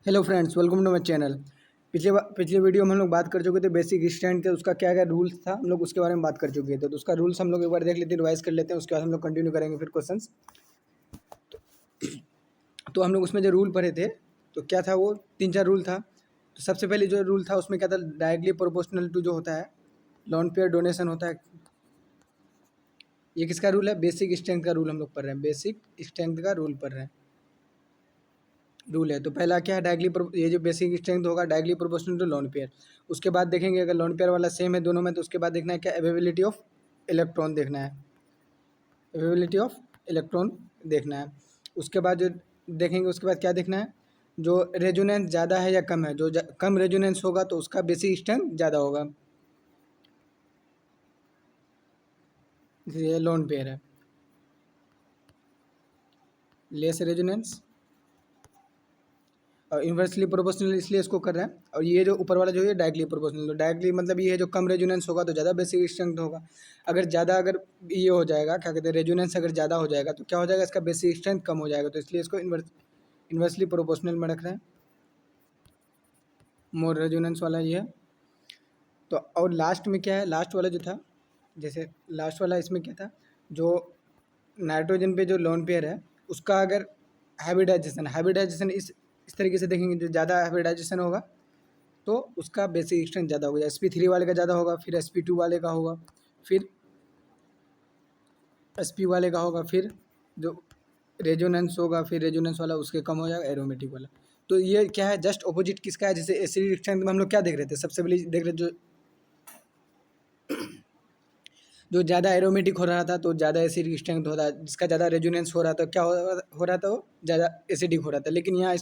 Hello friends, welcome to my channel. पिछले video में हम लोग बात कर चुके थे बेसिक स्टैंड के, उसका क्या क्या रूल्स था हम लोग उसके बारे में बात कर चुके थे। तो उसका रूल्स हम लोग एक बार देख लेते हैं, रिवाइज कर लेते हैं, उसके बाद हम लोग कंटिन्यू करेंगे फिर क्वेश्चंस। तो हम लोग उसमें जो रूल पढ़े थे तो क्या था, वो 3-4 रूल था। तो सबसे पहले जो रूल था उसमें क्या था, डायरेक्टली प्रोपोर्शनल टू जो होता है लोन पेयर डोनेशन होता है। ये किसका रूल है? बेसिक स्ट्रेंथ का रूल हम लोग पढ़ रहे हैं, बेसिक स्ट्रेंथ का रूल पढ़ रहे हैं, रूल है। तो पहला क्या है, डायरेक्टली ये जो बेसिक स्ट्रेंथ होगा directly proportional to lone pair. उसके बाद देखेंगे अगर लोन पेयर वाला सेम है दोनों में, तो उसके बाद देखना है क्या, अवेलेबिलिटी ऑफ इलेक्ट्रॉन देखना है, अवेलेबिलिटी ऑफ इलेक्ट्रॉन देखना है। उसके बाद जो देखेंगे उसके बाद क्या देखना है, जो रेजोनेंस ज़्यादा है या कम है। जो कम रेजोनेंस होगा तो उसका बेसिक स्ट्रेंथ ज़्यादा होगा, ये लोन पेयर है। लेस रेजोनेंस और इन्वर्सली प्रोपोर्शनल इसलिए इसको कर रहे हैं। और ये जो ऊपर वाला जो है डायरेक्टली प्रोपोर्शनल, तो डायरेक्टली मतलब ये है जो कम रेजोनेंस होगा तो ज़्यादा बेसिक स्ट्रेंथ होगा। अगर ये हो जाएगा, क्या कहते हैं, रेजोनेंस अगर ज़्यादा हो जाएगा तो क्या हो जाएगा, इसका बेसिक स्ट्रेंथ कम हो जाएगा। तो इसलिए इसको इन्वर्सली प्रोपोर्शनल में रख रहे हैं, मोर रेजोनेंस वाला ये है। तो और लास्ट में क्या है, लास्ट वाला जो था, जैसे लास्ट वाला इसमें क्या था, जो नाइट्रोजन पे जो लोन पेयर है उसका अगर हाइब्रिडाइजेशन इस तरीके से देखेंगे, जो ज़्यादा हाइब्रिडाइजेशन होगा तो उसका बेसिक स्ट्रेंथ ज़्यादा होगा। sp3 वाले का ज़्यादा होगा, फिर sp2 वाले का होगा, फिर sp वाले का होगा, फिर जो रेजोनेंस होगा फिर रेजोनेंस वाला उसके कम हो जाएगा, एरोमेटिक वाला। तो ये क्या है, जस्ट ऑपोजिट किसका है। जैसे एसिडिक स्ट्रेंथ में हम लोग क्या देख रहे थे, सबसे पहले देख रहे थे जो ज़्यादा एरोमेटिक हो रहा था तो ज़्यादा एसिडिक स्ट्रेंथ हो रहा है, जिसका ज़्यादा रेजोनेंस हो रहा था क्या हो रहा था, वो ज़्यादा एसिडिक हो रहा था। लेकिन यहाँ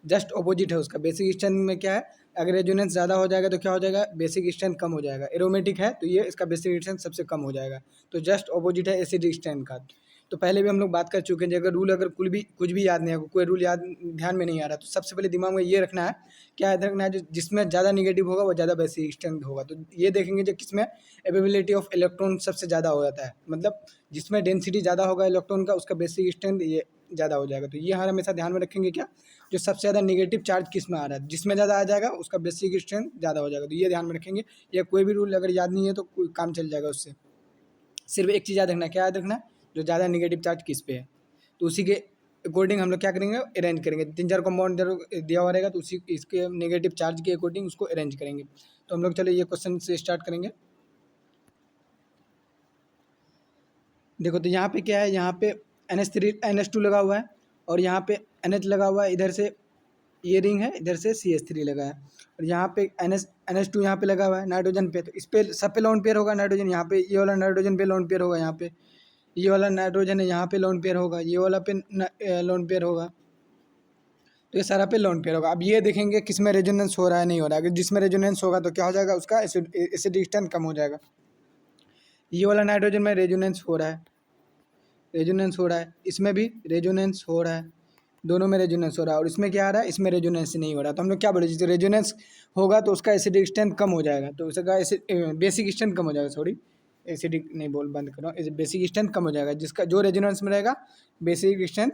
जस्ट ऑपोजिट है उसका। बेसिक स्ट्रेंथ में क्या है, अगर रेजोनेंस ज़्यादा हो जाएगा तो क्या हो जाएगा, बेसिक स्ट्रेंथ कम हो जाएगा। एरोमेटिक है तो ये इसका बेसिक स्ट्रेंथ सबसे कम हो जाएगा। तो जस्ट ऑपोजिट है एसिडिक स्ट्रेंथ का। तो पहले भी हम लोग बात कर चुके हैं, अगर रूल अगर कुछ भी याद नहीं है, कोई रूल याद ध्यान में नहीं आ रहा, तो सबसे पहले दिमाग में ये रखना है, क्या याद रखना है, जो जिसमें ज़्यादा निगेटिव होगा वो ज़्यादा बेसिक स्ट्रेंथ होगा। तो ये देखेंगे जो किसमें अवेलेबिलिटी ऑफ इलेक्ट्रॉन सबसे ज़्यादा हो जाता है, मतलब जिसमें डेंसिटी ज़्यादा होगा इलेक्ट्रॉन का उसका बेसिक स्ट्रेंथ ये ज़्यादा हो जाएगा। तो ये हर हमेशा ध्यान में रखेंगे, क्या जो सबसे ज़्यादा नेगेटिव चार्ज किस में आ रहा है, जिसमें ज़्यादा आ जाएगा उसका बेसिक स्ट्रेंथ ज़्यादा हो जाएगा। तो ये ध्यान में रखेंगे। या कोई भी रूल अगर याद नहीं है तो कोई काम चल जाएगा उससे। सिर्फ एक चीज़ याद रखना है, क्या याद रखना है, जो ज़्यादा नेगेटिव चार्ज किस पे है, तो उसी के अकॉर्डिंग हम लोग क्या करेंगे, अरेंज करेंगे। 3-4 कंपाउंड दिया हुआ रहेगा तो उसी इसके नेगेटिव चार्ज के अकॉर्डिंग उसको अरेंज करेंगे। तो हम लोग चलो ये क्वेश्चन से स्टार्ट करेंगे। देखो तो यहाँ पे क्या है, यहाँ पे NH3 NH2 लगा हुआ है और यहाँ पे NH लगा हुआ है, इधर से ये रिंग है, इधर से CH3 लगा है, और यहाँ पे NH2 यहाँ पे लगा हुआ है नाइट्रोजन पे। तो इस पे सब पे लोन पेयर होगा नाइट्रोजन, यहाँ पे ये वाला नाइट्रोजन पे लोन पेयर होगा, यहाँ पे ये वाला नाइट्रोजन है यहाँ पे लोन पेयर होगा, ये वाला पे लोन पेयर होगा। तो ये सारा पे लोन पेयर होगा। अब ये देखेंगे किसमें रेजोनेंस हो रहा है नहीं हो रहा है। अगर जिसमें रेजोनेंस होगा तो क्या हो जाएगा, उसका एसिडिक स्ट्रेंथ कम हो जाएगा। ये वाला नाइट्रोजन में रेजोनेंस हो रहा है, रेजोनेंस हो रहा है, इसमें भी रेजोनेंस हो रहा है, दोनों में रेजोनेंस हो रहा है। और इसमें क्या आ रहा है, इसमें रेजोनेंस नहीं हो रहा। तो हम लोग क्या बोले, जैसे रेजोनेंस होगा तो उसका एसिडिक स्ट्रेंथ कम हो जाएगा, तो उसका बेसिक स्ट्रेंथ कम हो जाएगा। सॉरी, एसिडिक नहीं बोल बंद करो, बेसिक स्ट्रेंथ कम हो जाएगा। जिसका जो रेजोनेंस में रहेगा बेसिक स्ट्रेंथ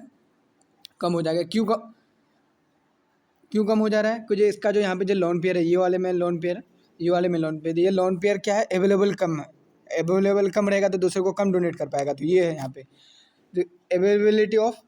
कम हो जाएगा। क्यों कम हो जा रहा है, क्योंकि इसका जो यहाँ पे जो लोन पेयर है, ये वाले में लोन पेयर, ये वाले में लोन पेयर, ये लोन पेयर क्या है, अवेलेबल कम है। अवेलेबल कम रहेगा तो दूसरे को कम डोनेट कर पाएगा। तो ये है यहाँ पे अवेलेबिलिटी ऑफ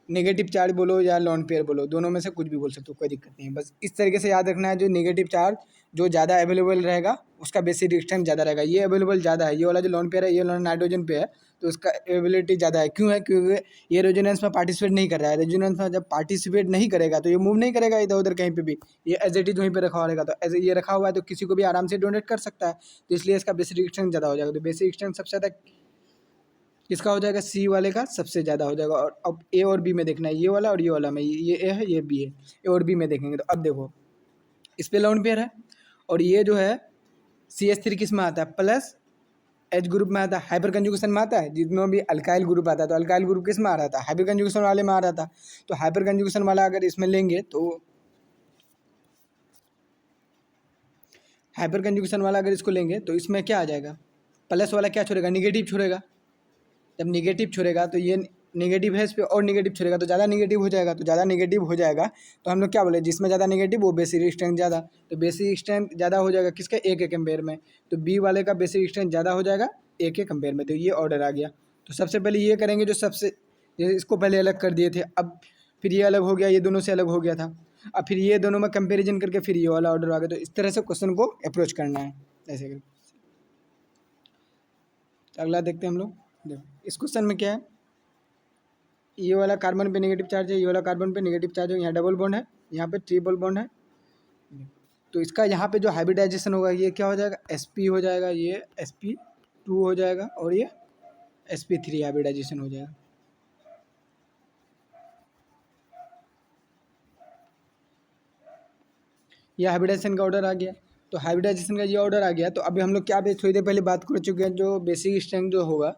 नेगेटिव चार्ज बोलो या लोन पेयर बोलो, दोनों में से कुछ भी बोल सकते हो, कोई दिक्कत नहीं है। बस इस तरीके से याद रखना है, जो नेगेटिव चार्ज जो ज़्यादा अवेलेबल रहेगा उसका बेसिक स्ट्रेंथ ज़्यादा रहेगा। ये अवेलेबल ज़्यादा है, ये वाला जो लोन पेयर है ये वाला नाइट्रोजन पे है तो उसका अवेलेबिलिटी ज़्यादा है। क्यों है, क्योंकि ये रेजोनेंस में पार्टिसिपेट नहीं कर रहा है। रेजोनेंस में जब पार्टिसिपेट नहीं करेगा तो ये मूव नहीं करेगा इधर उधर कहीं पे भी, ये एज इट इज वहीं पे रखा हुआ रहेगा। तो एज ये रखा हुआ है तो किसी को भी आराम से डोनेट कर सकता है, तो इसलिए इसका बेसिक स्ट्रेंथ ज़्यादा हो जाएगा। तो बेसिक स्ट्रेंथ सबसे ज़्यादा किसका हो जाएगा, सी वाले का सबसे ज़्यादा हो जाएगा। और अब ए और बी में देखना है, ये वाला और ये वाला में, ये ए है ये बी है, ए और बी में देखेंगे। तो अब देखो इस पे लोन पेयर है और ये जो है CH3 किस में आता है, प्लस H ग्रुप में आता है, हाइपर कंजुगेशन में आता है। जिसमें भी अल्काइल ग्रुप आता है तो अल्काइल ग्रुप किस में आ रहा था, हाइपर कंजुगेशन वाले में आ रहा था। तो हाइपर कंजुगेशन वाला अगर इसमें लेंगे तो हाइपर कंजुगेशन वाला अगर इसको लेंगे तो इसमें क्या आ जाएगा, प्लस वाला क्या छोड़ेगा, निगेटिव छोड़ेगा। जब निगेटिव छोड़ेगा तो ये नेगेटिव है इस पर और नेगेटिव छोड़ेगा तो ज़्यादा नेगेटिव हो जाएगा, तो ज़्यादा नेगेटिव हो जाएगा तो हम लोग क्या बोले, जिसमें ज़्यादा नेगेटिव वो बेसिक स्ट्रेंथ ज़्यादा, तो बेसिक स्ट्रेंथ ज़्यादा हो जाएगा किसका, ए के कंपेयर में, तो बी वाले का बेसिक स्ट्रेंथ ज़्यादा हो जाएगा ए के कंपेयर में, तो ये ऑर्डर आ गया। तो सबसे पहले ये करेंगे जो सबसे, ये इसको पहले अलग कर दिए थे, अब फिर ये अलग हो गया, ये दोनों से अलग हो गया था, अब फिर ये दोनों में कंपैरिजन करके फिर ये वाला ऑर्डर आ गया। तो इस तरह से क्वेश्चन को अप्रोच करना है ऐसे करके। अगला देखते हैं हम लोग। देखो इस क्वेश्चन में क्या है, ये वाला कार्बन पे नेगेटिव चार्ज है, ये वाला कार्बन पे नेगेटिव चार्ज है, यहाँ डबल बॉन्ड है, यहाँ पे ट्रिपल बॉन्ड है। तो इसका यहाँ पे जो हाइब्रिडाइजेशन होगा ये क्या हो जाएगा, sp हो जाएगा, ये sp2 हो जाएगा और ये sp3 हाइब्रिडाइजेशन हो जाएगा। ये हाइब्रिडाइजेशन का ऑर्डर आ गया, तो हाइब्रिडाइजेशन का ये ऑर्डर आ गया। तो अभी हम लोग क्या थोड़ी देर पहले बात कर चुके हैं, जो बेसिक स्ट्रेंथ जो होगा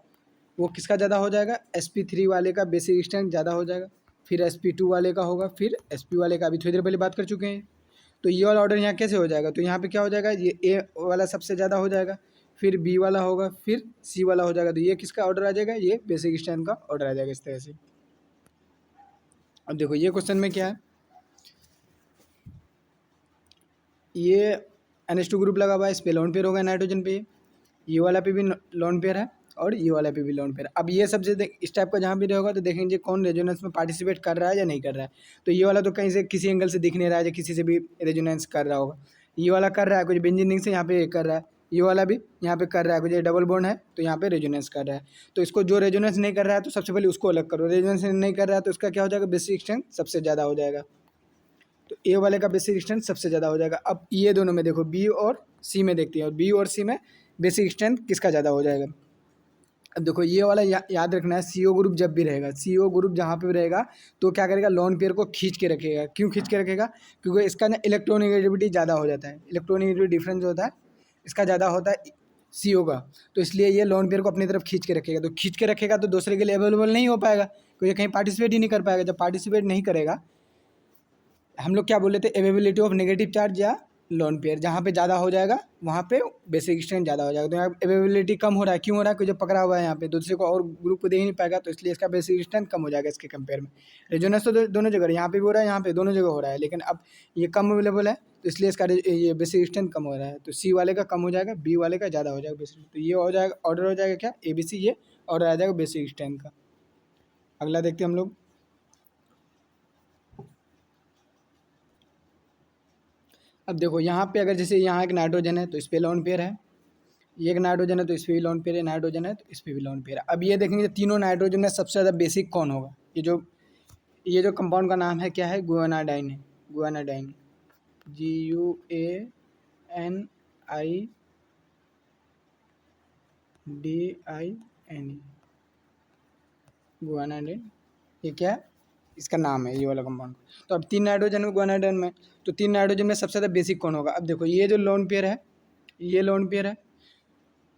वो किसका ज़्यादा हो जाएगा, sp3 वाले का बेसिक स्ट्रेंथ ज़्यादा हो जाएगा, फिर sp2 वाले का होगा, फिर sp वाले का, अभी थोड़ी देर पहले बात कर चुके हैं। तो ये वाला ऑर्डर यहाँ कैसे हो जाएगा, तो यहाँ पे क्या हो जाएगा, ये ए वाला सबसे ज़्यादा हो जाएगा, फिर बी वाला होगा, फिर सी वाला हो जाएगा, तो ये किसका ऑर्डर आ जाएगा, ये बेसिक स्ट्रेंथ का ऑर्डर आ जाएगा इस तरह से। अब देखो ये क्वेश्चन में क्या है, ये NH2 ग्रुप लगा हुआ है, इस पे लोन पेयर होगा नाइट्रोजन पे, ये वाला पे भी लोन पेयर है और ये वाला पे भी लोन पेयर। अब ये सब इस टाइप का जहाँ भी रहेगा तो देखेंगे कौन रेजोनेंस में पार्टिसिपेट कर रहा है या नहीं कर रहा है। तो ये वाला तो कहीं से किसी एंगल से दिख नहीं रहा है, या किसी से भी रेजोनेंस कर रहा होगा। ये वाला कर रहा है कुछ बेंजीनिंग से, यहाँ पे कर रहा है, ये वाला भी यहाँ पे कर रहा है कुछ, ये डबल बॉन्ड है तो यहाँ पे रेजोनेंस कर रहा है। तो इसको जो रेजोनेंस नहीं कर रहा है तो सबसे पहले उसको अलग करो, रेजोनेंस नहीं कर रहा है तो उसका क्या हो जाएगा, बेसिक स्ट्रेंथ सबसे ज़्यादा हो जाएगा, तो ए वाले का बेसिक स्ट्रेंथ सबसे ज़्यादा हो जाएगा। अब ये दोनों में देखो, बी और सी में देखते हैं, और बी और सी में बेसिक स्ट्रेंथ किसका ज़्यादा हो जाएगा। अब देखो ये वाला याद रखना है, CO ग्रुप जब भी रहेगा, CO ग्रुप जहाँ पे भी रहेगा तो क्या करेगा, लोन पेयर को खींच के रखेगा। क्यों खींच के रखेगा, क्योंकि इसका ना इलेक्ट्रोनेगेटिविटी ज़्यादा हो जाता है, इलेक्ट्रोनेगेटिविटी डिफरेंस होता है इसका ज़्यादा होता है CO का, तो इसलिए ये लोन पेयर को अपनी तरफ खींच के रखेगा। तो खींच के रखेगा तो दूसरे के लिए अवेलेबल नहीं हो पाएगा, क्योंकि कहीं पार्टिसिपेट ही नहीं कर पाएगा। जब पार्टिसिपेट नहीं करेगा, हम लोग क्या बोले थे, अवेबिलिटी ऑफ नेगेटिव चार्ज या लोन पेयर, जहाँ पे ज़्यादा हो जाएगा वहाँ पे बेसिक स्ट्रेंथ ज़्यादा हो जाएगा। तो यहाँ अवेबिलिटी कम हो रहा है, क्यों हो रहा है, क्योंकि जो पकड़ा हुआ है यहाँ पे दूसरे को और ग्रुप को दे ही नहीं पाएगा, तो इसलिए इसका बेसिक स्ट्रेंथ कम हो जाएगा इसके कंपेयर में। रेजोनेंस तो दोनों जगह, यहाँ पे भी हो रहा है, यहाँ पे दोनों जगह हो रहा है, लेकिन अब ये कम अवेलेबल है तो इसलिए इसका ये बेसिक स्ट्रेंथ कम हो रहा है। तो सी वाले का कम हो जाएगा, बी वाले का ज़्यादा हो जाएगा बेसिक। तो ये हो जाएगा ऑर्डर, हो जाएगा क्या, ABC, ये ऑर्डर आ जाएगा बेसिक स्ट्रेंथ का। अगला देखते हैं हम लोग। अब देखो यहाँ पे अगर जैसे यहाँ एक नाइट्रोजन है तो इस पे लोन पेयर है, ये एक नाइट्रोजन है तो इस पे भी लोन पेयर है, नाइट्रोजन है तो इस पे भी लोन पेयर है। अब ये देखेंगे तीनों नाइट्रोजन में सबसे ज़्यादा बेसिक कौन होगा, ये जो कंपाउंड का नाम है क्या है, गुआनाडाइन है, गुआनाडाइन, GUANIDINE, गुआनाडाइन, ये क्या है, इसका नाम है ये वाला कंपाउंड। तो अब 3 नाइट्रोजन में गुआनाडाइन में, तो 3 नाइट्रोजन में सबसे ज़्यादा बेसिक कौन होगा। अब देखो ये जो लोन पेयर है, ये लोन पेयर है,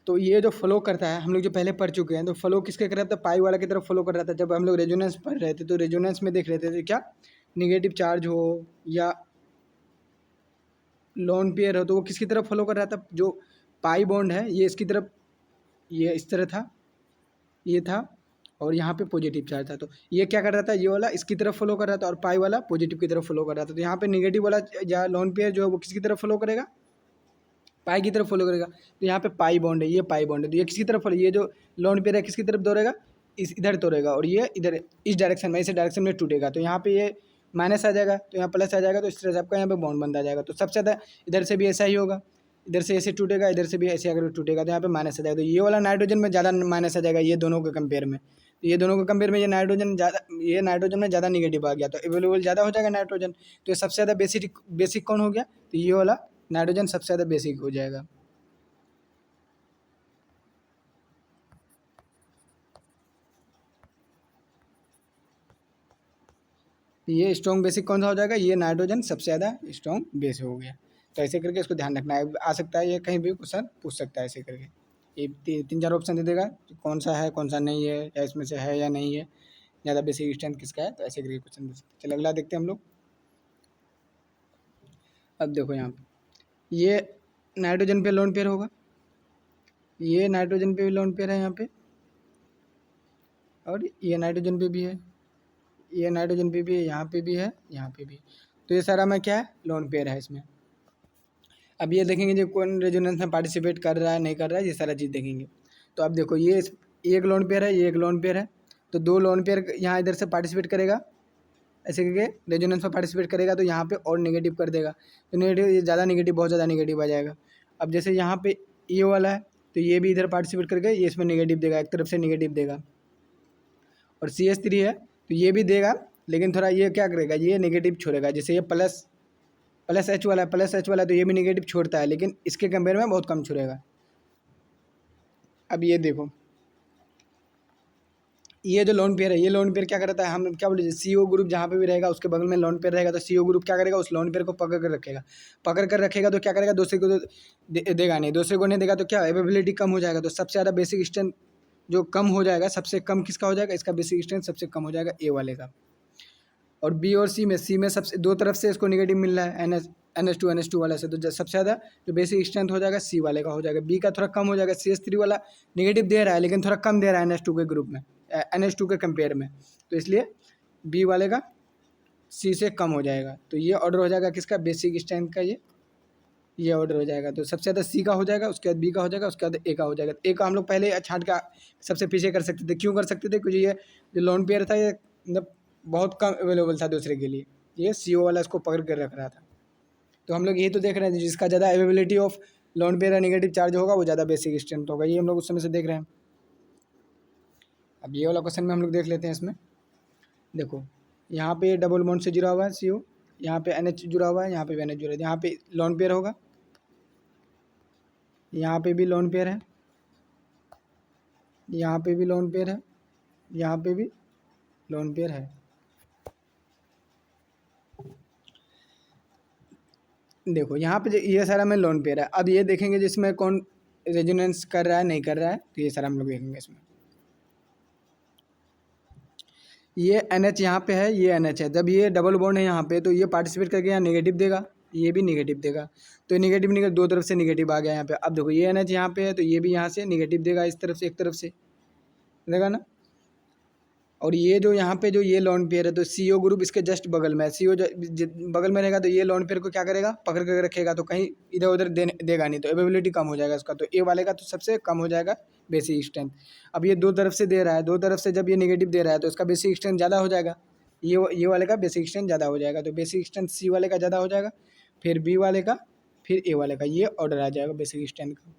तो ये जो फ्लो करता है, हम लोग जो पहले पढ़ चुके हैं, तो फ्लो किसके कर रहा था, पाई वाला की तरफ फ्लो कर रहा था। जब हम लोग रेजोनेंस पढ़ रहे थे तो रेजोनेंस में देख रहे थे क्या, निगेटिव चार्ज हो या लोन पेयर हो तो वो किसकी तरफ फ्लो कर रहा था, जो पाई बॉन्ड है ये इसकी तरफ, ये इस तरह था, ये था, और यहाँ पे पॉजिटिव चार्ज था। तो ये क्या कर रहा था, ये वाला इसकी तरफ फ्लो कर रहा था और पाई वाला पॉजिटिव की तरफ फ्लो कर रहा था। तो यहाँ पे निगेटिव वाला या लोन पेयर जो है वो किसकी तरफ फ्लो करेगा, पाई की तरफ फॉलो करेगा। तो यहाँ पे पाई बॉन्ड है, ये पाई बॉन्ड है, तो ये किसकी तरफ फॉलो, ये जो लोन पेयर है किसकी तरफ दौड़ेगा, इधर दौड़ेगा, और ये इधर इस डायरेक्शन में, इस डायरेक्शन में टूटेगा। तो यहाँ पे ये माइनस आ जाएगा तो यहाँ प्लस आ जाएगा, तो इस तरह से आपका यहाँ पे बॉन्ड बनता जाएगा। तो सबसे ज़्यादा इधर से भी ऐसा ही होगा, इधर से ऐसे टूटेगा, इधर से भी ऐसे अगर टूटेगा तो यहाँ पे माइनस आ जाएगा। तो ये वाला नाइट्रोजन में ज़्यादा माइनस आ जाएगा ये दोनों के कंपेयर में। तो ये दोनों के कंपेयर में ये नाइट्रोजन में ज़्यादा निगेटिव आ गया, तो अवेलेबल ज़्यादा हो जाएगा नाइट्रोजन। तो ये सबसे ज़्यादा बेसिक कौन हो गया, तो ये वाला नाइट्रोजन सबसे ज़्यादा बेसिक हो जाएगा। ये स्ट्रॉन्ग बेसिक कौन सा हो जाएगा, ये नाइट्रोजन सबसे ज़्यादा स्ट्रॉन्ग बेस हो गया। तो ऐसे करके इसको ध्यान रखना है, आ सकता है ये कहीं भी क्वेश्चन पूछ सकता है ऐसे करके। ये 3-4 ऑप्शन दे देगा कौन सा है कौन सा नहीं है, या इसमें से है या नहीं है, ज़्यादा बेसिक स्ट्रेंथ किसका है, तो ऐसे करके क्वेश्चन पूछ सकते हैं। चलो अगला देखते हैं हम लोग। अब देखो यहाँ पे ये नाइट्रोजन पे लोन पेयर होगा, ये नाइट्रोजन पे भी लोन पेयर है यहाँ पे, और ये नाइट्रोजन पे भी है, ये नाइट्रोजन पे भी है, यहाँ पे भी है, यहाँ पे भी। तो ये सारा में क्या है, लोन पेयर है इसमें। अब ये देखेंगे जो कौन रेजोनेंस में पार्टिसिपेट कर रहा है नहीं कर रहा है, ये सारा चीज़ देखेंगे। तो अब देखो ये एक लोन पेयर है, ये एक लोन पेयर है, तो दो लोन पेयर यहाँ इधर से पार्टिसिपेट करेगा, ऐसे करके रेजोनेंस में पार्टिसिपेट करेगा, तो यहाँ पे और नेगेटिव कर देगा, तो नेगेटिव ये ज़्यादा नेगेटिव, बहुत ज़्यादा नेगेटिव आ जाएगा। अब जैसे यहाँ पे ये वाला है, तो ये भी इधर पार्टिसिपेट करके ये इसमें नेगेटिव देगा, एक तरफ से नेगेटिव देगा। और CH3 है तो ये भी देगा, लेकिन थोड़ा ये क्या करेगा, ये नेगेटिव छोड़ेगा। जैसे ये प्लस H वाला है, प्लस H वाला है, तो ये भी नेगेटिव छोड़ता है, लेकिन इसके कंपेयर में बहुत कम छोड़ेगा। अब ये देखो, ये जो लोन पेयर है, ये लोन पेयर क्या करता है, हम क्या बोले, CO ग्रुप जहाँ पे भी रहेगा उसके बगल में लोन पेयर रहेगा, तो CO ग्रुप क्या करेगा, उस लोन पेयर को पकड़ कर रखेगा। पकड़ कर रखेगा तो क्या करेगा, दूसरे को तो देगा नहीं, दूसरे को नहीं देगा तो क्या, अवेलेबिलिटी कम हो जाएगा। तो सबसे ज़्यादा बेसिक स्ट्रेंथ जो कम हो जाएगा, सबसे कम किसका हो जाएगा, इसका बेसिक स्ट्रेंथ सबसे कम हो जाएगा, A वाले का। और B और C में सबसे दो तरफ से इसको नेगेटिव मिल रहा है, NH2 वाला से, तो सबसे ज़्यादा जो बेसिक स्ट्रेंथ हो जाएगा C वाले का हो जाएगा। B का थोड़ा कम हो जाएगा, CH3 वाला नेगेटिव दे रहा है लेकिन थोड़ा कम दे रहा है NH2 के ग्रुप में, NH2 के कंपेयर में, तो इसलिए B वाले का C से कम हो जाएगा। तो ये ऑर्डर हो जाएगा किसका, बेसिक स्ट्रेंथ का, ये ऑर्डर हो जाएगा। तो सबसे ज़्यादा C का हो जाएगा, उसके बाद B का हो जाएगा, उसके बाद A का हो जाएगा। A का हम लोग पहले छाट का सबसे पीछे कर सकते थे, क्यों कर सकते थे, क्योंकि ये जो लोन पेयर था ये मतलब बहुत कम अवेलेबल था दूसरे के लिए, ये CO वाला इसको पकड़ कर रख रहा था। तो हम लोग यही तो देख रहे हैं, जिसका ज़्यादा availability of lone pair negative charge होगा वो ज़्यादा बेसिक स्ट्रेंथ होगा, ये हम लोग उस समय से देख रहे हैं। अब ये वाला क्वेश्चन में हम लोग देख लेते हैं। इसमें देखो यहाँ पे डबल बॉन्ड से जुड़ा हुआ है CO, यहाँ पे NH जुड़ा हुआ है, यहाँ पे भी NH जुड़ा है, यहाँ पे लोन पेयर होगा, यहाँ पे भी लोन पेयर है, यहाँ पे भी लोन पेयर है, यहाँ पे भी लोन पेयर है। देखो यहाँ पे ये सारा में लोन पेयर है। अब ये देखेंगे जिसमें कौन रेजोनेंस कर रहा है नहीं कर रहा है, तो ये सारा हम लोग देखेंगे। इसमें ये NH यहाँ पे है, ये NH है, जब ये डबल बॉन्ड है यहाँ पे तो ये पार्टिसिपेट करके यहाँ नेगेटिव देगा, ये भी नेगेटिव देगा, तो नेगेटिव निकल दो तरफ से नेगेटिव आ गया यहाँ पे। अब देखो ये NH यहाँ पे है तो ये भी यहाँ से नेगेटिव देगा, इस तरफ से एक तरफ से देगा ना। और ये जो यहाँ पे जो ये लोन पेयर है तो CO ग्रुप इसके जस्ट बगल में है, CO बगल में रहेगा तो ये लोन पेयर को क्या करेगा, पकड़ कर रखेगा, तो कहीं इधर उधर देगा नहीं, तो अवेलेबिलिटी कम हो जाएगा इसका। तो A वाले का तो सबसे कम हो जाएगा बेसिक स्ट्रेंथ। अब ये दो तरफ से दे रहा है, दो तरफ से जब ये नेगेटिव दे रहा है तो इसका बेसिक स्ट्रेंथ ज़्यादा हो जाएगा, ये वाले का बेसिक स्ट्रेंथ ज़्यादा हो जाएगा। तो बेसिक स्ट्रेंथ C वाले का ज़्यादा हो जाएगा, फिर B वाले का, फिर A वाले का, ये ऑर्डर आ जाएगा बेसिक स्ट्रेंथ का।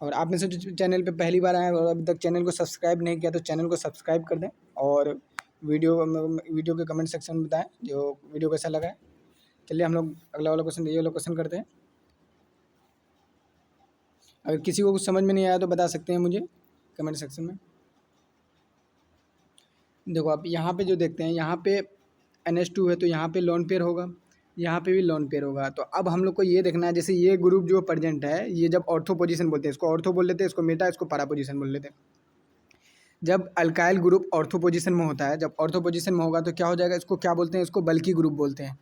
और आप में से जो चैनल पे पहली बार आए हैं और अभी तक चैनल को सब्सक्राइब नहीं किया तो चैनल को सब्सक्राइब कर दें, और वीडियो के कमेंट सेक्शन में बताएं जो वीडियो कैसा लगा है। चलिए हम लोग अगला वाला क्वेश्चन, ये वाला क्वेश्चन करते हैं। अगर किसी को कुछ समझ में नहीं आया तो बता सकते हैं मुझे कमेंट सेक्शन में। देखो आप यहाँ पे जो देखते हैं, यहाँ पे NH2 है तो यहाँ पे लोन पेयर होगा, यहाँ पे भी लोन पेयर होगा। तो अब हम लोग को ये देखना है, जैसे ये ग्रुप जो प्रेजेंट है, ये जब ऑर्थो पोजीशन बोलते हैं, इसको ऑर्थो बोल लेते हैं, इसको मेटा, इसको पैरा पोजीशन बोल लेते हैं। जब अल्काइल ग्रुप ऑर्थो पोजीशन में होता है, जब ऑर्थो पोजीशन में होगा तो क्या हो जाएगा, इसको क्या बोलते हैं, इसको बल्की ग्रुप बोलते हैं।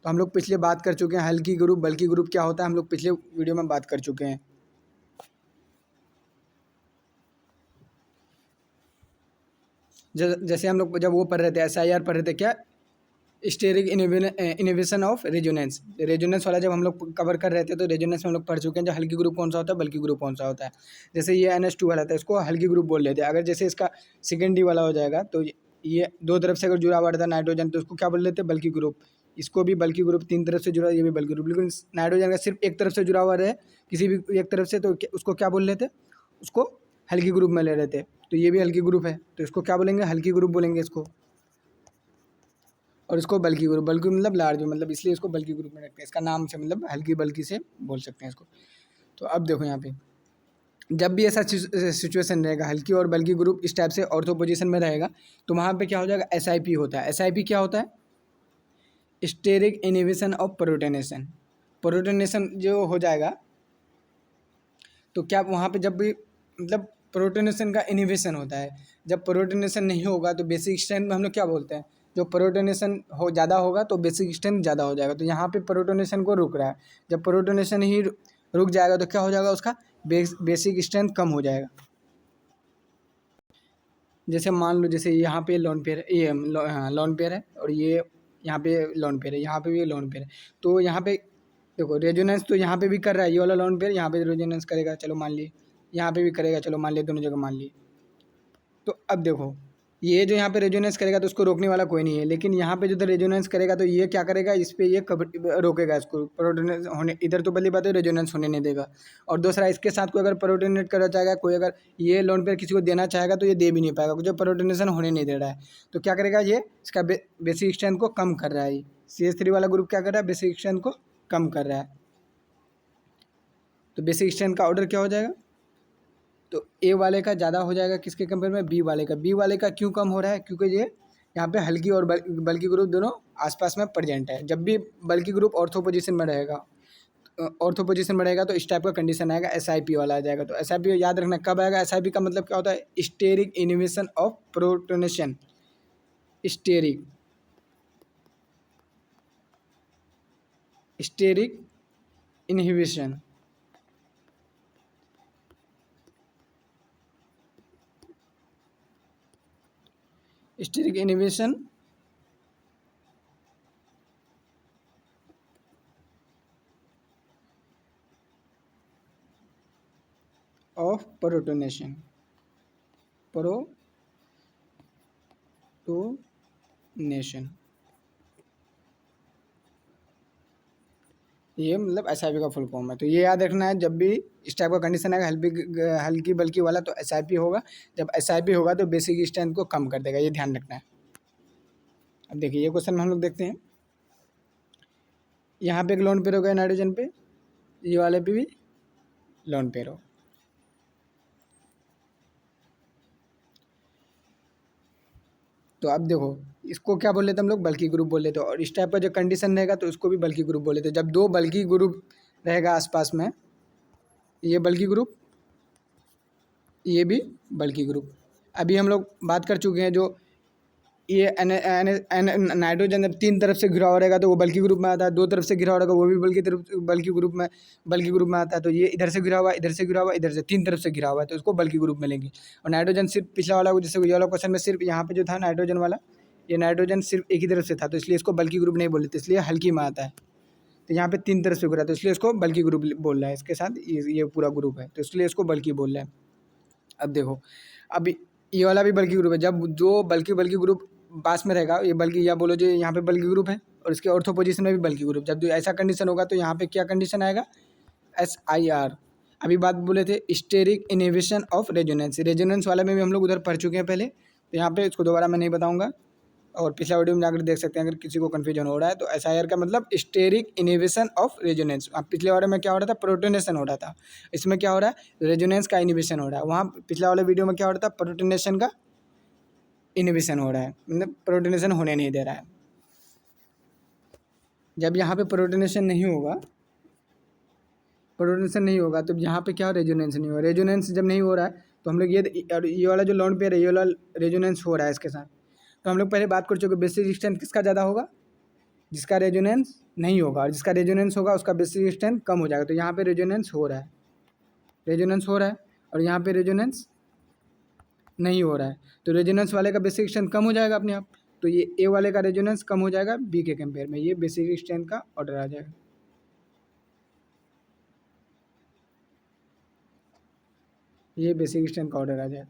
तो हम लोग पिछले बात कर चुके हैं हल्की ग्रुप बल्की ग्रुप क्या होता है, हम लोग पिछले वीडियो में बात कर चुके हैं। जैसे हम लोग जब वो पढ़ रहे थे SIR पढ़ रहे थे, क्या, स्टेरिक इनहिबिशन ऑफ रेजोनेंस वाला जब हम लोग कवर कर रहे थे तो रेजोनेंस में हम लोग पढ़ चुके हैं जो हल्की ग्रुप कौन सा होता है, बल्कि ग्रुप कौन सा होता है। जैसे ये NH2 वाला था, इसको हल्की ग्रुप बोल लेते हैं। अगर जैसे इसका सेकेंडरी वाला हो जाएगा तो ये दो तरफ से अगर जुड़ा हुआ रहता है नाइट्रोजन, तो उसको क्या बोल लेते हैं, बल्की ग्रुप। इसको भी बल्की ग्रुप, तीन तरफ से जुड़ा, ये भी बल्की ग्रुप। लेकिन नाइट्रोजन का सिर्फ एक तरफ से जुड़ा हुआ रहे, किसी भी एक तरफ से, तो उसको क्या बोल लेते, उसको हल्की ग्रुप में ले रहे थे। तो ये भी हल्की ग्रुप है तो इसको क्या बोलेंगे, हल्की ग्रुप बोलेंगे इसको। और इसको बल्की ग्रुप, बल्कि मतलब लार्ज, मतलब इसलिए इसको बल्की ग्रुप में रखते हैं, इसका नाम से मतलब हल्की बल्कि से बोल सकते हैं इसको। तो अब देखो यहाँ पे जब भी ऐसा सिचुएशन रहेगा, हल्की और बल्कि ग्रुप इस टाइप से ऑर्थो पोजीशन में रहेगा, तो वहाँ पे क्या हो जाएगा, SIP होता है। SIP क्या होता है, steric inhibition of protonation. Protonation जो हो जाएगा तो क्या वहाँ पे जब भी मतलब प्रोटोनेशन का इनहिबिशन होता है, जब प्रोटोनेशन नहीं होगा तो बेसिक स्ट्रेंथ में हम लोग क्या बोलते हैं, जो प्रोटोनेशन हो ज़्यादा होगा तो बेसिक स्ट्रेंथ ज़्यादा हो जाएगा। तो यहाँ पे प्रोटोनेशन को रुक रहा है, जब प्रोटोनेशन ही रुक जाएगा तो क्या हो जाएगा, उसका बेसिक स्ट्रेंथ कम हो जाएगा। जैसे मान लो जैसे यहाँ पे लोन पेयर, ये लोन पेयर है और ये यहाँ पे लोन पेयर है, यहाँ पे भी लोन पेयर है। तो यहाँ पे देखो रेजोनेंस तो यहाँ पे भी कर रहा है, ये वाला लोन पेयर यहाँ पे रेजोनेंस करेगा, चलो मान लिए, यहाँ पे भी करेगा, चलो मान लिए, दोनों जगह मान लिए। तो अब देखो ये जो यहाँ पे रेजोनेंस करेगा तो उसको रोकने वाला कोई नहीं है, लेकिन यहाँ पे जो रेजोनेंस करेगा तो ये क्या करेगा, इस पे ये रोकेगा इसको, प्रोटोनेट होने, इधर तो पहली बात है रेजोनेंस होने नहीं देगा। और दूसरा इसके साथ कोई अगर प्रोटोनेट करना चाहेगा, कोई अगर ये लोन पे किसी को देना चाहेगा तो ये दे भी नहीं पाएगा, जो प्रोटोनेशन होने नहीं दे रहा है। तो क्या करेगा, ये इसका बेसिक स्ट्रेंथ को कम कर रहा है। CH3 वाला ग्रुप क्या कर रहा है, बेसिक स्ट्रेंथ को कम कर रहा है। तो बेसिक स्ट्रेंथ का ऑर्डर क्या हो जाएगा, तो ए वाले का ज़्यादा हो जाएगा किसके कंपेयर में, बी वाले का। बी वाले का क्यों कम हो रहा है, क्योंकि ये यहाँ पे हल्की और बल्कि ग्रुप दोनों आसपास में प्रेजेंट है। जब भी बल्कि ग्रुप ऑर्थो पोजीशन में रहेगा, ऑर्थो पोजीशन में रहेगा तो इस टाइप का कंडीशन आएगा, SIP वाला आ जाएगा। तो SIP याद रखना कब आएगा, SIP का मतलब क्या होता है, steric inhibition of protonation. Steric steric inhibition steric inhibition of protonation, protonation, ये मतलब SIP का फुल फॉर्म है। तो ये याद रखना है, जब भी इस टाइप का कंडीशन आएगा हल्की बल्कि वाला तो SIP होगा। जब SIP होगा तो बेसिक स्ट्रेंथ को कम कर देगा, ये ध्यान रखना है। अब देखिए ये क्वेश्चन में हम लोग देखते हैं, यहाँ पे एक लोन पेयर होगा नाइट्रोजन पे, ये वाले पे भी लोन पेयर हो। तो अब देखो इसको क्या बोल लेते हम लोग, बल्कि ग्रुप बोल लेते, और इस टाइप का जो कंडीशन रहेगा तो उसको भी बल्कि ग्रुप बोल लेते। जब दो बल्कि ग्रुप रहेगा आसपास में, ये बल्कि ग्रुप, ये भी बल्कि ग्रुप। अभी हम लोग बात कर चुके हैं, जो ये नाइट्रोजन जब तीन तरफ से घिरा हुआ रहेगा तो वो बल्कि ग्रुप में आता है, दो तरफ से घिरा हुआ रहेगा वो भी बल्कि ग्रुप में आता है। तो ये इधर से घिरा हुआ, इधर से घिरा हुआ, इधर से, तीन तरफ से घिरा हुआ है तो उसको बल्कि ग्रुप में लेंगे। और नाइट्रोजन सिर्फ पिछला वाला, जैसे ये वाला क्वेश्चन में सिर्फ यहाँ पे जो था नाइट्रोजन वाला, ये नाइट्रोजन सिर्फ एक ही तरफ से था तो इसलिए इसको बल्कि ग्रुप नहीं बोल लेते, इसलिए हल्की में आता है। तो यहाँ पे तीन तरफ से घिरा तो इसलिए इसको बल्कि ग्रुप बोल रहा है, इसके साथ ये पूरा ग्रुप है तो इसलिए इसको बल्कि बोल रहा है। अब देखो अब ये वाला भी बल्कि ग्रुप है, जब जो बल्कि ग्रुप पास में रहेगा, ये बल्कि या बोलो जो यहाँ पे बल्कि ग्रुप है और इसके ऑर्थो पोजीशन में भी बल्कि ग्रुप, जब जो ऐसा कंडीशन होगा तो यहाँ पे क्या कंडीशन आएगा, SIR। अभी बात बोले थे steric inhibition of resonance, resonance वाले में भी हम लोग उधर पढ़ चुके हैं पहले, तो यहाँ पे इसको दोबारा मैं नहीं बताऊँगा, और पिछला वीडियो में जाकर देख सकते हैं अगर किसी को कन्फ्यूजन हो रहा है। तो SIR का मतलब स्टेरिक इनहिबिशन ऑफ रेजोनेंस। अब पिछले वाले में क्या हो रहा था, प्रोटोनेशन हो रहा था, इसमें क्या हो रहा है, रेजोनेंस का इनहिबिशन हो रहा है। वहाँ पिछला वाले वीडियो में क्या हो रहा था, प्रोटोनेशन का इनहिबिशन हो रहा है, मतलब प्रोटोनेशन होने नहीं दे रहा है। जब यहाँ पे प्रोटोनेशन नहीं होगा तो यहाँ पे क्या, रेजोनेंस नहीं होगा। रेजोनेंस जब नहीं हो रहा है तो हम लोग ये वाला जो लोन पेयर है, ये वाला रेजोनेंस हो रहा है इसके साथ। तो हम लोग पहले बात कर चुके, बेसिक स्ट्रेंथ किसका ज़्यादा होगा, जिसका रेजोनेंस नहीं होगा, और जिसका रेजोनेंस होगा उसका बेसिक स्ट्रेंथ कम हो जाएगा। तो यहाँ पे रेजोनेंस हो रहा है, और यहाँ पे रेजोनेंस नहीं हो रहा है, तो रेजोनेंस वाले का बेसिक स्ट्रेंथ कम हो जाएगा अपने आप। तो ये ए वाले का रेजोनेंस कम हो जाएगा बी के कंपेयर में, ये बेसिक स्ट्रेंथ का ऑर्डर आ जाएगा। ये बेसिक स्ट्रेंथ का ऑर्डर आ जाएगा।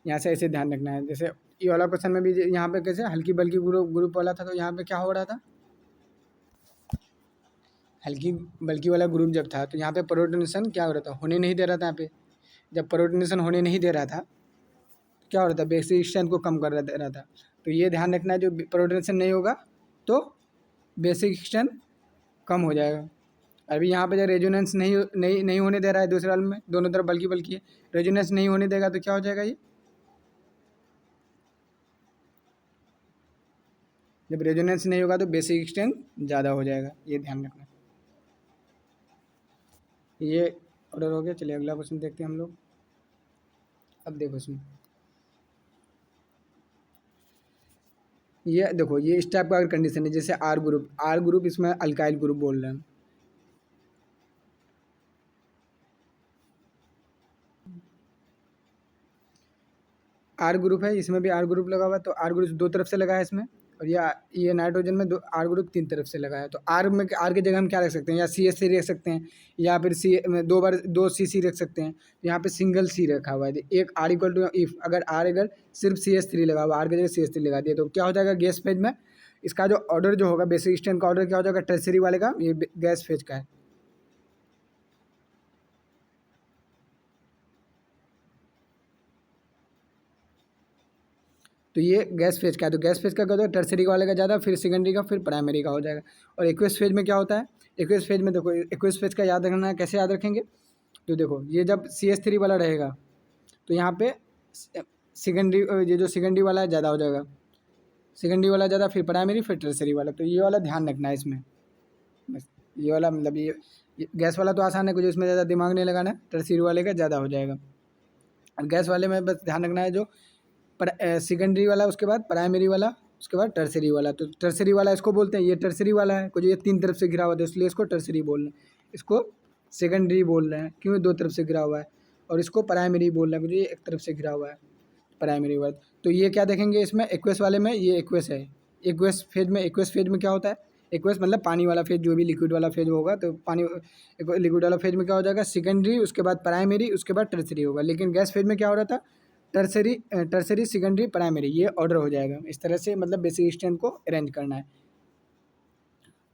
यहाँ से ऐसे ध्यान रखना है। जैसे ये वाला क्वेश्चन में भी यहाँ पे कैसे हल्की बल्कि ग्रुप वाला था, तो यहाँ पे क्या हो रहा था, हल्की बल्कि वाला ग्रुप जब था तो यहाँ पे प्रोटोनेशन क्या हो रहा था, होने नहीं दे रहा था। यहाँ पे जब प्रोटोनेशन होने नहीं दे रहा था तो क्या हो रहा था, बेसिक स्ट्रेंथ को कम कर दे रहा था। तो ये ध्यान रखना है, जो प्रोटोनेशन नहीं होगा तो बेसिक स्ट्रेंथ कम हो जाएगा। अभी यहाँ पे जब रेजोनेंस नहीं होने दे रहा है, दूसरे वाले में दोनों तरफ बल्कि है, रेजोनेंस नहीं होने देगा तो क्या हो जाएगा, ये जब रेजोनेंस नहीं होगा तो बेसिक स्ट्रेंथ ज़्यादा हो जाएगा, ये ध्यान रखना। ये ऑर्डर हो गया। चलिए अगला क्वेश्चन देखते हैं हम लोग। अब देखो इसमें ये देखो, ये इस टाइप का अगर कंडीशन है, जैसे आर ग्रुप इसमें अल्काइल ग्रुप बोल रहे हैं। आर ग्रुप है, इसमें भी आर ग्रुप लगा हुआ है, तो आर ग्रुप दो तरफ से लगा है इसमें, और ये नाइट्रोजन में दो आर ग्रुप तीन तरफ से लगा है। तो आर में आर की जगह हम क्या रख सकते हैं, या CH3 रख सकते हैं, या फिर दो बार दो CC रख सकते हैं। तो यहाँ पे सिंगल C रखा हुआ है, एक आर इक्वल टू इफ अगर सिर्फ CH3 लगा हुआ, आर की जगह CH3 लगा दिया, तो क्या हो जाएगा गैस फेज में इसका जो ऑर्डर जो होगा, बेसिक स्टैंड का ऑर्डर क्या हो जाएगा, टर्सरी वाले का, ये गैस फेज का है। तो ये गैस फेज का है, तो गैस फेज का क्या होता है, टर्सरी वाले का ज़्यादा, फिर सेकेंडरी का, फिर प्राइमरी का हो जाएगा। और एक्वस फेज में क्या होता है, एक्वस फेज में देखो, एक्वस फेज का याद रखना है, कैसे याद रखेंगे, तो देखो ये जब CH3 वाला रहेगा तो यहाँ पे सेकेंडरी, ये जो सेकेंडरी वाला है ज़्यादा हो जाएगा, सेकेंडरी वाला ज़्यादा, फिर प्राइमरी, फिर टर्सरी वाला। तो ये वाला ध्यान रखना है इसमें, बस ये वाला मतलब ये गैस वाला तो आसान है, कुछ इसमें ज़्यादा दिमाग नहीं लगाना है, टर्सरी वाले का ज़्यादा हो जाएगा। और गैस वाले में बस ध्यान रखना है जो सेकेंडरी वाला, उसके बाद प्राइमरी वाला, उसके बाद टर्सरी वाला। तो टर्सरी वाला इसको बोलते हैं, ये टर्सरी वाला है, कुछ ये तीन तरफ से घिरा हुआ है, इसलिए इसको टर्सरी बोल रहे हैं, इसको सेकेंडरी बोल रहे हैं क्यों, दो तरफ से घिरा हुआ है, और इसको प्राइमरी बोल रहे हैं क्योंकि ये एक तरफ से घिरा हुआ है, प्राइमरी वाला। तो ये क्या देखेंगे इसमें, एक्वस वाले में, ये एक्वस है, एक्वस फेज में क्या होता है, एक्वस मतलब पानी वाला फेज, जो भी लिक्विड वाला फेज होगा, तो पानी लिक्विड वाला फेज में क्या हो जाएगा, सेकेंडरी, उसके बाद प्राइमरी, उसके बाद टर्सरी होगा। लेकिन गैस फेज में क्या हो रहा था, टर्सरी सेकेंडरी प्राइमरी, ये ऑर्डर हो जाएगा। इस तरह से मतलब बेसिक स्ट्रेंथ को अरेंज करना है।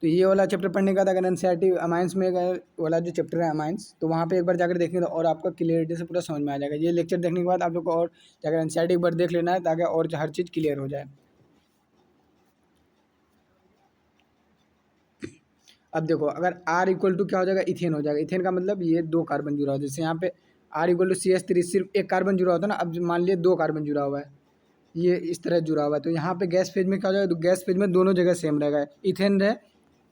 तो ये वाला चैप्टर पढ़ने का था, अगर NCERT अमाइंस में अगर वाला जो चैप्टर है अमाइंस, तो वहाँ पे एक बार जाकर देखेंगे तो और आपका क्लियरिटी से पूरा समझ में आ जाएगा। ये लेक्चर देखने के बाद आप लोग को और जाकर NCERT एक बार देख लेना है, ताकि और हर चीज़ क्लियर हो जाए। अब देखो, अगर R इक्वल टू क्या हो जाएगा, इथेन हो जाएगा। इथेन का मतलब ये दो कार्बन जुड़ा हुआ है, जैसे यहाँ पे R इक्वल टू CH3 सिर्फ एक कार्बन जुड़ा होता है ना, अब मान लिया दो कार्बन जुड़ा हुआ है, ये इस तरह जुड़ा हुआ है, तो यहाँ पे गैस फेज में क्या हो जाएगा, तो गैस फेज में दोनों जगह सेम रहेगा, इथेन रहे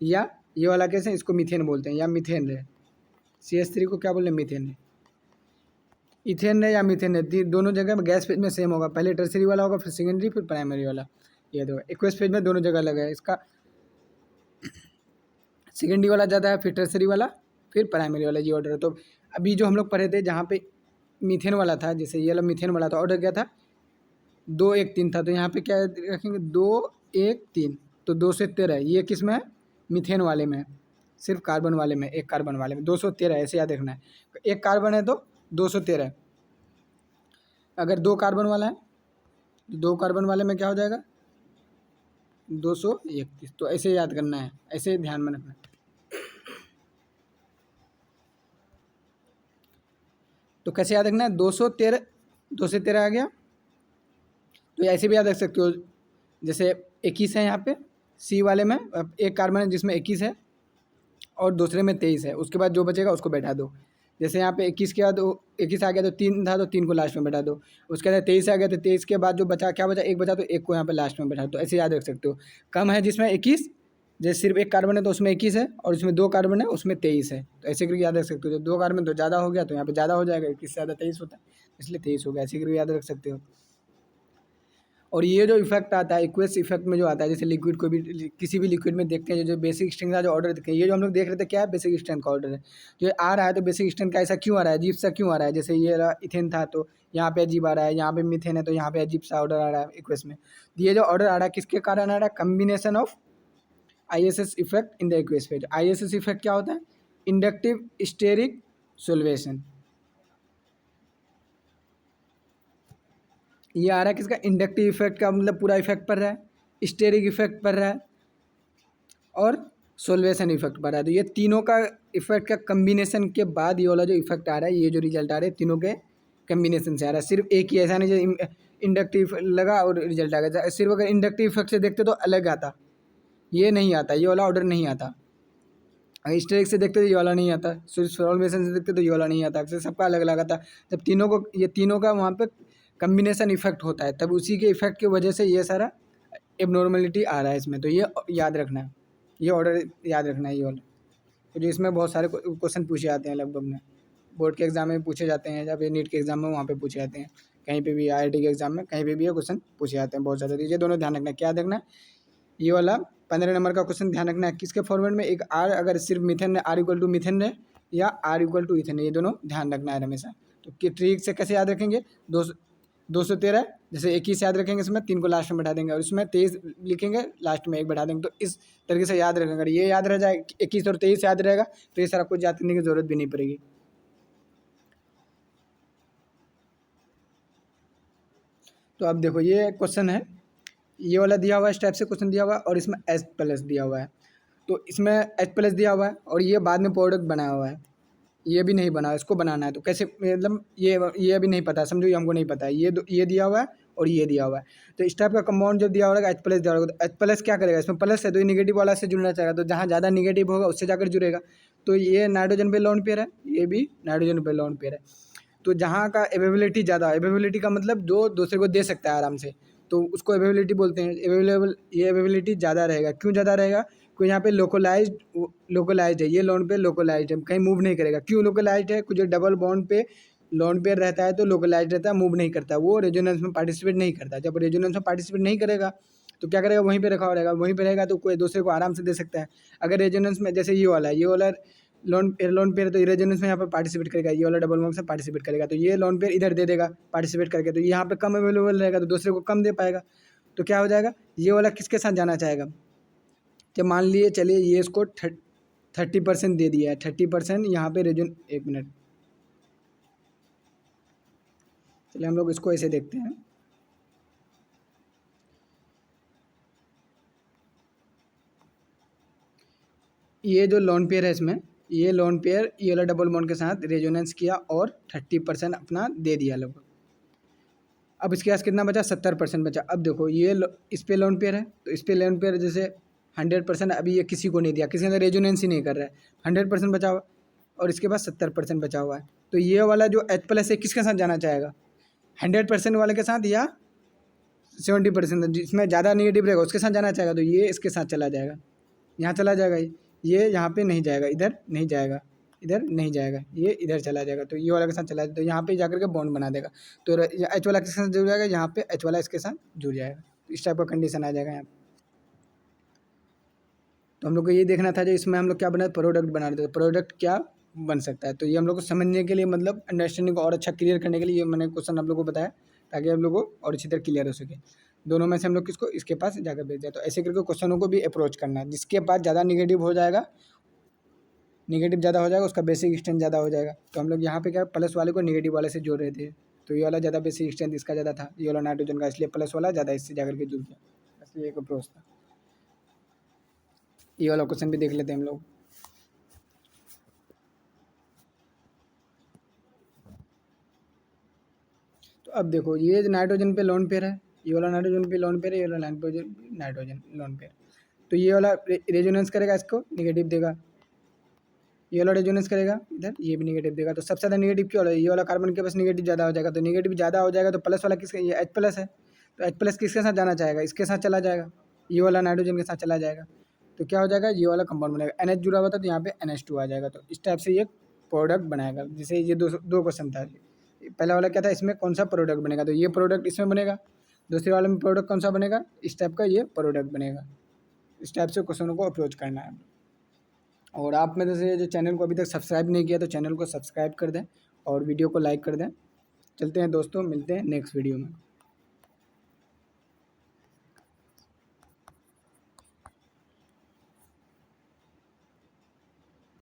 या ये वाला कैसे, इसको मीथेन बोलते हैं, या मीथेन रहे, CH3 को क्या बोलते हैं, मीथेन है, इथेन रहे या मीथेन रहे, दोनों जगह गैस फेज में सेम होगा, पहले टर्सरी वाला होगा, फिर सेकेंडरी, फिर प्राइमरी वाला। ये दो एक्वस फेज में दोनों जगह लगा है, इसका सेकेंडरी वाला ज़्यादा है, फिर टर्सरी वाला, फिर प्राइमरी वाला, ये ऑर्डर है। तो अभी जो हम लोग पढ़े थे जहाँ पे मीथेन वाला था, जैसे ये वाला मीथेन वाला था, ऑर्डर क्या था, 2 1 3 था, तो यहाँ पे क्या रखेंगे, 2 1 3, तो 2 से 13, ये किस में है, मीथेन वाले में, सिर्फ कार्बन वाले में, एक कार्बन वाले में 213, ऐसे याद रखना है, एक कार्बन है तो 213। अगर दो कार्बन वाला है तो दो कार्बन वाले में क्या हो जाएगा, 231। तो ऐसे याद करना है, ऐसे ध्यान में रखना है। तो कैसे याद रखना है, 213, 213 आ गया, तो ऐसे भी याद रख सकते हो, जैसे 21 है यहाँ पे C वाले में, एक कार्बन है जिसमें 21 है और दूसरे में 23 है, उसके बाद जो बचेगा उसको बैठा दो। जैसे यहाँ पे 21 के बाद 21 आ गया तो 3 था, तो 3 को लास्ट में बैठा दो, उसके बाद 23 आ गया तो 23 के बाद जो बचा, क्या बचा, एक बचा, तो एक को यहाँ पे लास्ट में बैठा दो। तो ऐसे याद रख सकते हो। कम है जिसमें 21, जैसे सिर्फ एक कार्बन है तो उसमें 21 है, और उसमें दो कार्बन है उसमें 23 है, तो ऐसे करके याद रख सकते हो। जो दो कार्बन तो ज़्यादा हो गया तो यहाँ पे ज़्यादा हो जाएगा, 21 से ज़्यादा 23 होता है, इसलिए 23 हो गया, ऐसे करके याद रख सकते हो। और ये जो इफेक्ट आता है, एक्वस इफेक्ट में जो आता है, जैसे लिक्विड को भी, किसी भी लिक्विड में देखते हैं, जो बेसिक स्ट्रेंथ का जो ऑर्डर देखते हैं, ये जो हम लोग देख रहे थे क्या है, बेसिक स्ट्रेंथ का ऑर्डर है, जो आ रहा है, तो बेसिक स्ट्रेंथ का ऐसा क्यों आ रहा है, अजीब सा क्यों आ रहा है, जैसे ये इथेन था तो यहाँ पे अजीब आ रहा है, यहाँ पे मीथेन है तो यहाँ पे अजीब सा ऑर्डर आ रहा है इक्वेस में। ये जो ऑर्डर आ रहा है किसके कारण आ रहा है, combination of ISS effect in the aqueous phase. ISS effect क्या होता है, इंडक्टिव स्टेरिक सोल्वेशन, ये आ रहा है किसका, इंडक्टिव इफेक्ट का, मतलब पूरा इफेक्ट पड़ रहा है, स्टेरिक इफेक्ट पड़ रहा है, और सोल्वेशन इफेक्ट पड़ रहा है। तो ये तीनों का इफेक्ट का कम्बिनेशन के बाद ये वाला जो इफेक्ट आ रहा है, ये जो रिजल्ट आ रहा है तीनों के कम्बिनेशन से आ रहा है। सिर्फ एक ही, ऐसा नहीं जो इंडक्टिव लगा और रिजल्ट आ गया, सिर्फ अगर इंडक्टिव इफेक्ट से देखते तो अलग आता, ये नहीं आता, ये वाला ऑर्डर नहीं आता। अगर स्टेरिक से देखते तो ये वाला नहीं आता, सोल्वेशन से देखते तो ये वाला नहीं आता, सबका अलग अलग आता। जब तीनों को, ये तीनों का वहाँ पे कम्बिनेशन इफेक्ट होता है, तब उसी के इफेक्ट की वजह से ये सारा एबनॉर्मलिटी आ रहा है इसमें। तो ये याद रखना है, ये ऑर्डर याद रखना है, ये वाला। तो जो इसमें बहुत सारे क्वेश्चन पूछे जाते हैं लगभग में, बोर्ड के एग्जाम में पूछे जाते हैं, या फिर नीट के एग्जाम में वहाँ पे पूछे जाते हैं, कहीं पे भी IIT के एग्जाम में कहीं पे भी ये क्वेश्चन पूछे जाते हैं बहुत ज़्यादा। तो ये दोनों ध्यान रखना है, क्या देखना है, ये वाला 15 नंबर का क्वेश्चन ध्यान रखना है, किसके फॉर्मेट में, एक R अगर सिर्फ methane, R equal to methane है, या R इक्वल टू इथेन है, ये दोनों ध्यान रखना है हमेशा। तो ट्रिक से कैसे याद रखेंगे, 213, जैसे 21 याद रखेंगे इसमें, 3 को लास्ट में बैठा देंगे और इसमें 23 लिखेंगे, लास्ट में 1 बैठा देंगे। तो इस तरीके से याद रखेंगे। अगर ये याद रह जाए, 21 और 23 याद रहेगा, तो ये सारा कुछ याद करने की ज़रूरत भी नहीं पड़ेगी। तो अब देखो ये क्वेश्चन है, ये वाला दिया हुआ है, इस टाइप से क्वेश्चन दिया हुआ है और इसमें एच प्लस दिया हुआ है। तो इसमें एच प्लस दिया हुआ है और ये बाद में प्रोडक्ट बनाया हुआ है, ये भी नहीं बना, इसको बनाना है। तो कैसे, मतलब ये अभी नहीं पता, समझो ये हमको नहीं पता है। ये दिया हुआ है और ये दिया हुआ है। तो इस टाइप का कंपाउंड जब दिया होगा, एच प्लस दिया होगा, तो एच प्लस क्या करेगा, इसमें प्लस है तो ये निगेटिव वाला से जुड़ना चाहेगा। तो जहाँ ज़्यादा निगेटिव होगा उससे जाकर जुड़ेगा। तो ये नाइट्रोजन पे लोन पेयर है, ये भी नाइट्रोजन पे लोन पेयर है। तो जहाँ का अवेलेबिलिटी ज़्यादा, अवेलेबिलिटी का मतलब जो दूसरे को दे सकता है आराम से, तो उसको अवेलेबिलिटी बोलते हैं। ये अवेलेबिलिटी ज़्यादा रहेगा। क्यों ज़्यादा रहेगा? क्योंकि यहाँ पे लोकलाइज्ड है, ये लोन पे लोकलाइज्ड है, कहीं मूव नहीं करेगा। क्यों लोकलाइज्ड है? कुछ डबल बॉन्ड पे लोन पेयर रहता है तो लोकलाइज्ड रहता है, मूव नहीं करता, वो रेजोनेंस में पार्टिसिपेट नहीं करता। जब रेजोनेंस में पार्टिसिपेट नहीं करेगा तो क्या करेगा, वहीं पे रखा रहेगा, वहीं पे रहेगा तो कोई दूसरे को आराम से दे सकता है। अगर रेजोनेंस में, जैसे ये वाला लोन पेयर तो रेजोनेंस में यहाँ पे पार्टिसिपेट करेगा, ये वाला डबल बॉन्ड से पार्टिसिपेट करेगा, तो ये लोन पेयर इधर दे देगा पार्टिसिपेट करके, तो यहाँ पे कम अवेलेबल रहेगा तो दूसरे को कम दे पाएगा। तो क्या हो जाएगा, ये वाला किसके साथ जाना चाहेगा? जब मान लिए चलिए ये इसको 30% दे दिया है, 30% यहाँ पे रीजन, 1 मिनट, चलिए हम लोग इसको ऐसे देखते हैं। ये जो लोन पेयर है, इसमें ये लोन पेयर ये वाला डबल बॉन्ड के साथ रेजोनेंस किया और 30% अपना दे दिया लगभग। अब इसके पास कितना बचा, 70% बचा। अब देखो इस पे लोन पेयर है, तो इस पे लोन पेयर जैसे 100% अभी ये किसी को नहीं दिया, किसी ने रेजोनेंस ही नहीं कर रहा है, 100% बचा हुआ और इसके पास 70% बचा हुआ है। तो ये वाला जो H प्लस है किसके साथ जाना चाहेगा, 100% वाले के साथ या 70%, जिसमें ज़्यादा नेगेटिव रहेगा उसके साथ जाना चाहेगा। तो ये इसके साथ चला जाएगा, यहाँ चला जाएगा, ये यहाँ पे नहीं जाएगा, इधर नहीं जाएगा, इधर नहीं जाएगा, ये इधर चला जाएगा। तो ये वाला के साथ चला जाएगा, तो यहाँ पे जाकर के बॉन्ड बना देगा। तो एच वाला किसके साथ जुड़ जाएगा, यहाँ पे एच वाला इसके साथ जुड़ जाएगा। तो इस टाइप का कंडीशन आ जाएगा यहाँ पे। तो हम लोग को ये देखना था जो इसमें हम लोग क्या बना, प्रोडक्ट बना रहे थे, प्रोडक्ट क्या बन सकता है। तो ये हम लोग को समझने के लिए, मतलब अंडरस्टैंडिंग को और अच्छा क्लियर करने के लिए ये मैंने क्वेश्चन आप लोग को बताया, ताकि आप लोग को और अच्छी तरह क्लियर हो सके। दोनों में से हम लोग किसको, इसके पास जाकर भेज दिया। तो ऐसे करके क्वेश्चनों को भी अप्रोच करना है। जिसके पास ज़्यादा निगेटिव हो जाएगा, निगेटिव ज़्यादा हो जाएगा, उसका बेसिक स्ट्रेंथ ज़्यादा हो जाएगा। तो हम लोग यहाँ पे क्या, प्लस वाले को निगेटिव वाले से जोड़ रहे थे। तो ये वाला ज़्यादा बेसिक स्ट्रेंथ इसका ज़्यादा था, ये वाला नाइट्रोजन का, इसलिए प्लस वाला ज़्यादा इससे जाकर के जुड़ गया। इसलिए एक अप्रोच था। ये वाला क्वेश्चन भी देख लेते हैं हम लोग। तो अब देखो ये नाइट्रोजन पे लोन पेयर है, ये वाला नाइट्रोजन पे लोन पेयर है, ये वाला नाइट्रोजन लोन पेयर। तो ये वाला रेजोनेंस करेगा, इसको निगेटिव देगा, ये वाला रेजोनेंस करेगा इधर, ये भी निगेटिव देगा। तो सबसे ज़्यादा निगेटिव क्यों हो रहा है, ये वाला कार्बन के पास निगेटिव ज़्यादा हो जाएगा। तो निगेटिव ज़्यादा हो जाएगा तो प्लस वाला किसका, ये H प्लस है, तो H प्लस किसके साथ जाना चाहेगा, इसके साथ चला जाएगा, ये वाला नाइट्रोजन के साथ चला जाएगा। तो क्या हो जाएगा, ये वाला कंपाउंड बनेगा, NH जुड़ा हुआ था तो यहाँ पे NH2 आ जाएगा। तो इस टाइप से ये प्रोडक्ट बनाएगा। जैसे ये दो क्वेश्चन था, पहला वाला क्या था, इसमें कौन सा प्रोडक्ट बनेगा, तो ये प्रोडक्ट इसमें बनेगा। दूसरे वाले में प्रोडक्ट कौन सा बनेगा, इस टाइप का ये प्रोडक्ट बनेगा। इस टाइप से क्वेश्चनों को अप्रोच करना है। और आप में से जो चैनल को अभी तक सब्सक्राइब नहीं किया तो चैनल को सब्सक्राइब कर दें और वीडियो को लाइक कर दें। चलते हैं दोस्तों, मिलते हैं नेक्स्ट वीडियो में।